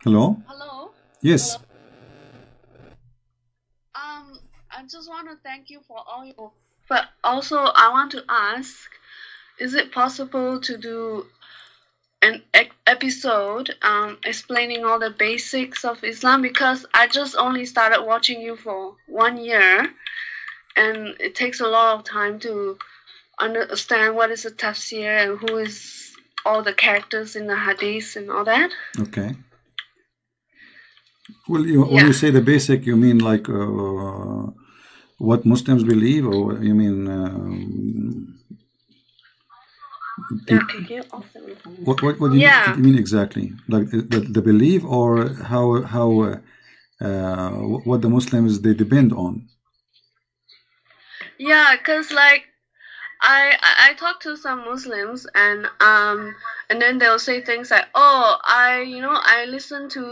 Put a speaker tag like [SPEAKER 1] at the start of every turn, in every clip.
[SPEAKER 1] Hello?
[SPEAKER 2] Hello.
[SPEAKER 1] Yes.
[SPEAKER 2] I just want to thank you for all your. But also, I want to ask: is it possible to do an episode explaining all the basics of Islam? Because I just only started watching you for 1 year, and it takes a lot of time to understand what is a tafsir and who is all the characters in the hadith and all that.
[SPEAKER 1] Okay. Well, when
[SPEAKER 2] Yeah.
[SPEAKER 1] you say the basic, you mean like what Muslims believe, or you mean
[SPEAKER 2] Yeah. Can you also?
[SPEAKER 1] what do
[SPEAKER 2] Yeah.
[SPEAKER 1] you mean exactly? Like the belief, or what the Muslims they depend on?
[SPEAKER 2] Yeah, cause like I talk to some Muslims and then they'll say things like, oh, I listen to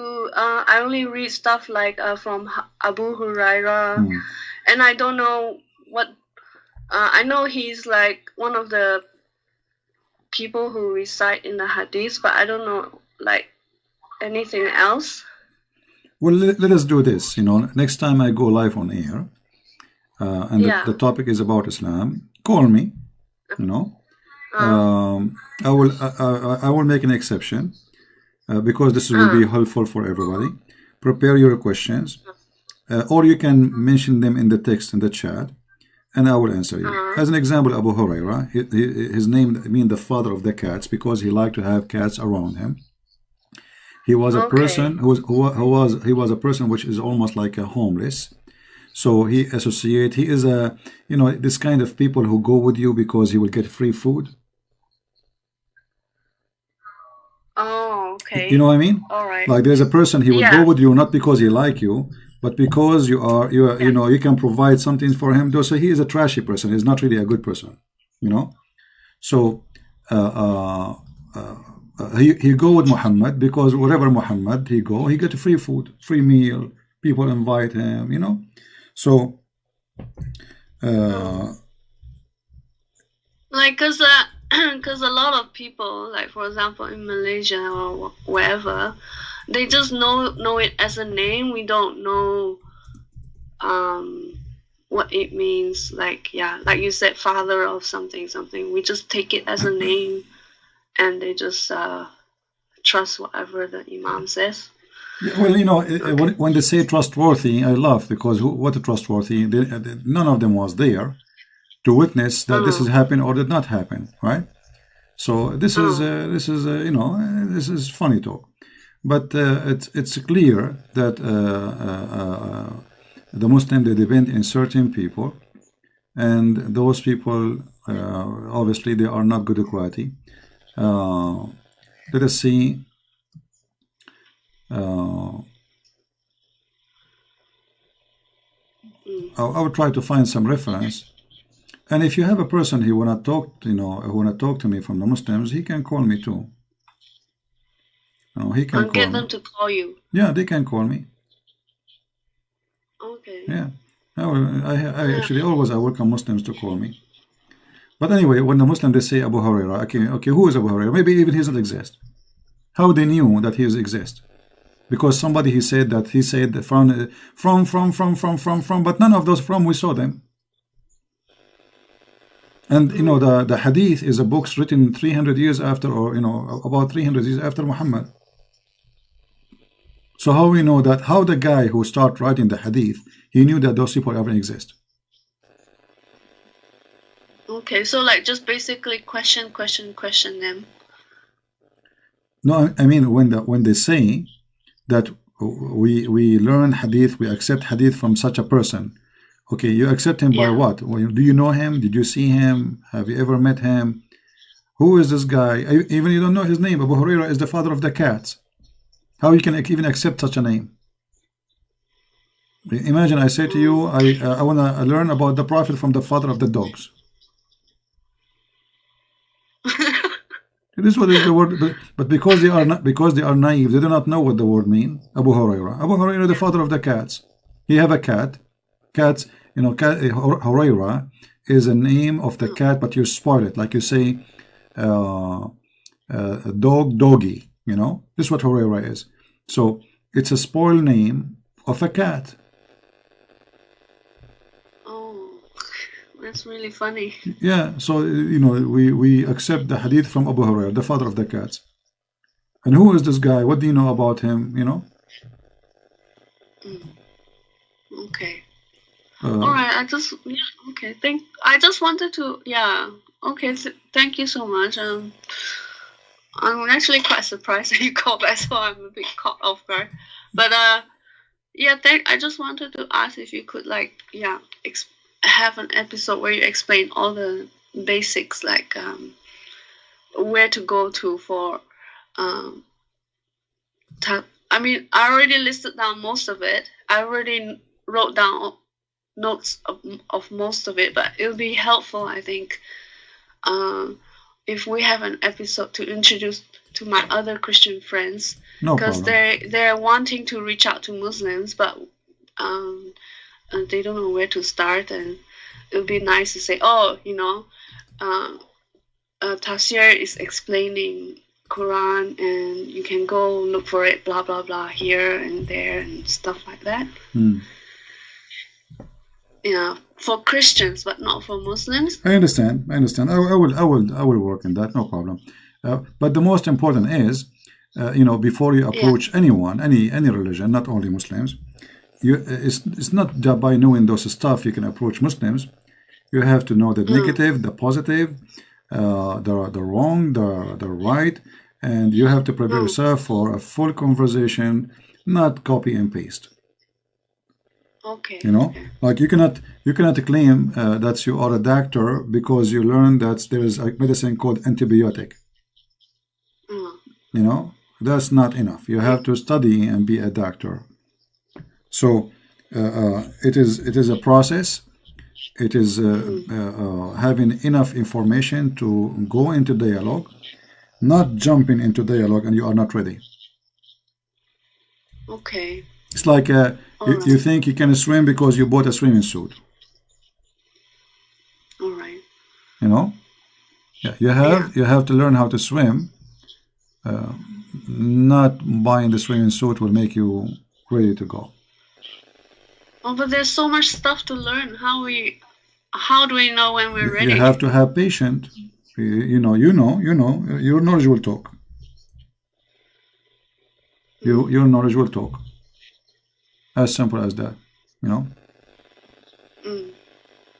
[SPEAKER 2] I only read stuff like from Abu Huraira, and I don't know what I know he's like one of the people who recite in the hadith, but I don't know like anything else.
[SPEAKER 1] Well, let us do this. Next time I go live on air, and
[SPEAKER 2] Yeah.
[SPEAKER 1] the topic is about Islam, call me. You know, I will make an exception because this will be helpful for everybody. Prepare your questions, or you can mention them in the text in the chat, and I will answer you. As an example, Abu Huraira, his name means the father of the cats because he liked to have cats around him. He was a person he was a person which is almost like a homeless. So he is a this kind of people who go with you because he will get free food.
[SPEAKER 2] Oh, okay.
[SPEAKER 1] You know what I mean?
[SPEAKER 2] All right.
[SPEAKER 1] Like there's a person he will go with you not because he like you, but because you can provide something for him. So he is a trashy person. He's not really a good person. So he go with Muhammad because wherever Muhammad he go, he get free food, free meal. People invite him. So
[SPEAKER 2] like cause a lot of people, like for example in Malaysia or wherever, they just know it as a name. We don't know what it means. Like like you said, father of something. We just take it as a name, and they just trust whatever the Imam says.
[SPEAKER 1] Yeah, well, when they say trustworthy, I laugh because what a trustworthy? None of them was there to witness that this has happened or did not happen, right? So this is funny talk, but it's clear that the Muslim they depend in certain people, and those people obviously they are not good quality. Let us see. I will try to find some reference. And if you have a person who wanna talk, who wanna talk to me from the Muslims, he can call me too. He can call
[SPEAKER 2] get
[SPEAKER 1] me.
[SPEAKER 2] them to call you.
[SPEAKER 1] Yeah, they can call me.
[SPEAKER 2] Okay.
[SPEAKER 1] Yeah, I actually always I welcome Muslims to call me. But anyway, when the Muslim they say Abu Huraira, okay, who is Abu Huraira? Maybe even he doesn't exist. How they knew that he exists? Because somebody he said from, but none of those from we saw them. And the hadith is a book written 300 years after, or about 300 years after Muhammad. So how we know that? How the guy who started writing the hadith, he knew that those people ever exist?
[SPEAKER 2] Okay, so like just basically question them.
[SPEAKER 1] No, I mean when they say that we learn hadith, we accept hadith from such a person. Okay, you accept him by what? Do you know him? Did you see him? Have you ever met him? Who is this guy? Even you don't know his name. Abu Huraira is the father of the cats. How you can even accept such a name? Imagine I say to you, I want to learn about the Prophet from the father of the dogs. This is what is the word, but because they are naive, they do not know what the word means. Abu Huraira, the father of the cats. He have a cat. Cats, Huraira is a name of the cat, but you spoil it, like you say, dog, doggy. This is what Huraira is. So it's a spoiled name of a cat.
[SPEAKER 2] Oh, that's really funny.
[SPEAKER 1] Yeah, so we accept the hadith from Abu Hurairah, the father of the cats. And who is this guy? What do you know about him?
[SPEAKER 2] Okay. All right. I just okay. I just wanted to Okay. Thank you so much. I'm actually quite surprised that you called back, so I'm a bit caught off guard. But I just wanted to ask if you could have an episode where you explain all the basics, like where to go to for I mean, I already listed down most of it. I already wrote down notes of most of it, but it'll be helpful, I think, if we have an episode to introduce to my other Christian friends, because they're wanting to reach out to Muslims, but they don't know where to start, and it would be nice to say, Tafsir is explaining Quran, and you can go look for it, blah blah blah, here and there and stuff like that. For Christians, but not for Muslims.
[SPEAKER 1] I understand. I will work on that. No problem. But the most important is, before you approach anyone, any religion, not only Muslims, it's not just by knowing those stuff you can approach Muslims. You have to know the negative, the positive, the wrong, the right, and you have to prepare yourself for a full conversation, not copy and paste.
[SPEAKER 2] Okay.
[SPEAKER 1] Like you cannot claim that you are a doctor because you learned that there is a medicine called antibiotic. That's not enough. You have to study and be a doctor. So it is a process. It is having enough information to go into dialogue, not jumping into dialogue and you are not ready.
[SPEAKER 2] Okay.
[SPEAKER 1] It's like you think you can swim because you bought a swimming suit.
[SPEAKER 2] All right.
[SPEAKER 1] You have to learn how to swim. Not buying the swimming suit will make you ready to go.
[SPEAKER 2] Oh, but there's so much stuff to learn. How do we know when we're ready?
[SPEAKER 1] You have to have patience. Your knowledge will talk. Your knowledge will talk. As simple as that,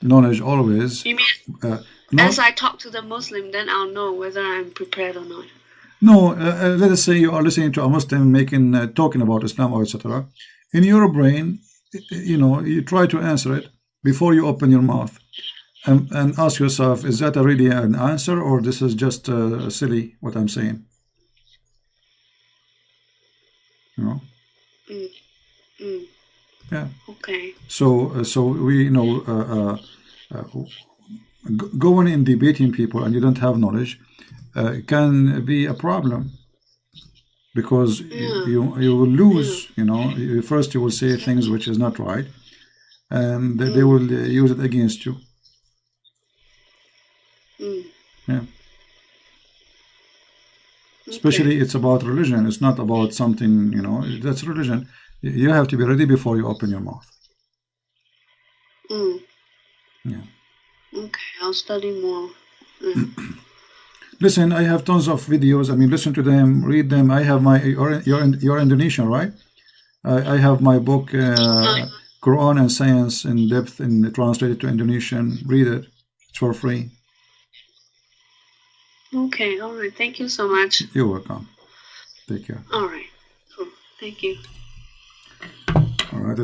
[SPEAKER 1] Knowledge always.
[SPEAKER 2] You mean as I talk to the Muslim, then I'll know whether I'm prepared or not?
[SPEAKER 1] No, let us say you are listening to a Muslim talking about Islam or etc. In your brain, you try to answer it before you open your mouth, and ask yourself, is that really an answer, or this is just silly what I'm saying? Yeah.
[SPEAKER 2] Okay.
[SPEAKER 1] So we going in debating people and you don't have knowledge can be a problem, because you will lose. First you will say things which is not right, and they will use it against you. Yeah. Especially it's about religion. It's not about something, that's religion. You have to be ready before you open your mouth. Yeah.
[SPEAKER 2] Okay, I'll study more.
[SPEAKER 1] Listen, I have tons of videos. I mean, listen to them, read them. I have you're Indonesian, right? I have my book, Quran and Science in Depth, and translated to Indonesian. Read it. It's for free.
[SPEAKER 2] Okay, all right. Thank you so much.
[SPEAKER 1] You're welcome. Take care.
[SPEAKER 2] All right. Cool. Thank you.
[SPEAKER 1] All right.